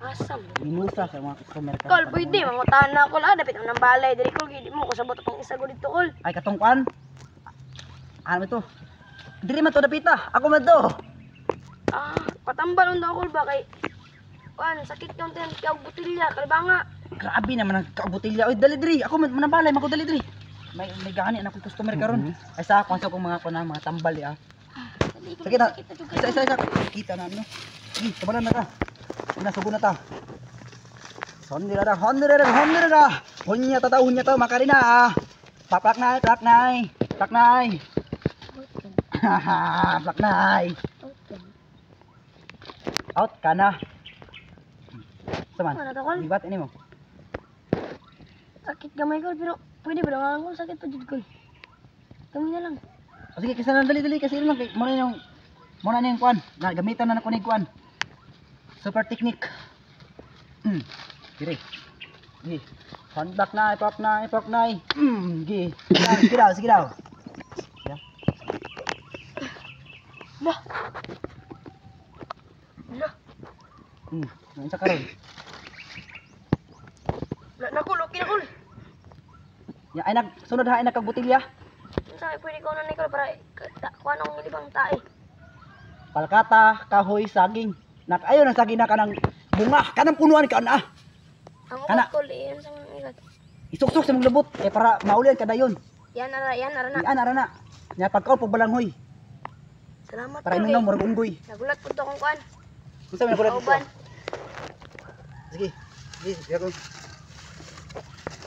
Asam. Minusa sa mga customer ka. Kol, pwede. Mangutahan na ako. Dapit ang nambalay. Dili ko, hindi mo. Kusabot itong isa ko dito, Kol. Ay, katungkuan. Ano ito? Dili man to dapita. Ako man to. Patambal daw, Kol. Bakay, sakit yung tiyan. Kaya butilya. Kalibanga. Grabe naman ang kaubutilya. Oy, dali diri. Ako man manabalay, mako dali diri. May gani anak ko customer karon. Ay sa ako sa kong mga kuno mga tambal ya. Sige na. Isa. Kita na no. Sige, tabalan na ka. Nasubo na ta. Honira da. Hunya ta makarina. Plak nai. Plak nai. Out ka na. Saman. Libat ini mo. Sakit gamay, Kol. Pero pwede ba lang ako sakit pa dito, Kol? Kami na lang. Sige, kasi dali kasi lang kay muna na yung kuan. Gamitan na ko ni kuan. Super technique. Dire. Gi. Plak nai. Gi. Sige daw. Ya. Lah. Nansa karon. Nakul, okay na, Kol. Ya ay sunod ha ay nagkabutilya. Sabi, pwede ko na ni Kol para kuha nang ilibang tae. Palkata, kahoy, saging. Ayaw ng saging na kanang bunga, kanang punuan ka na. Ang Kana. ukot, Kol, iyan sa mga ilat. Isuksok sa mong lubot kay para maulian kada yon. Yan, ara na. Iyan ara na. Nya pagkaon pag balanghoy. Salamat, Para Kol. inom murag unggoy. Nagulat po to kong kuhan. Unsa man nagulat dito? Kauban. Sige. Sige,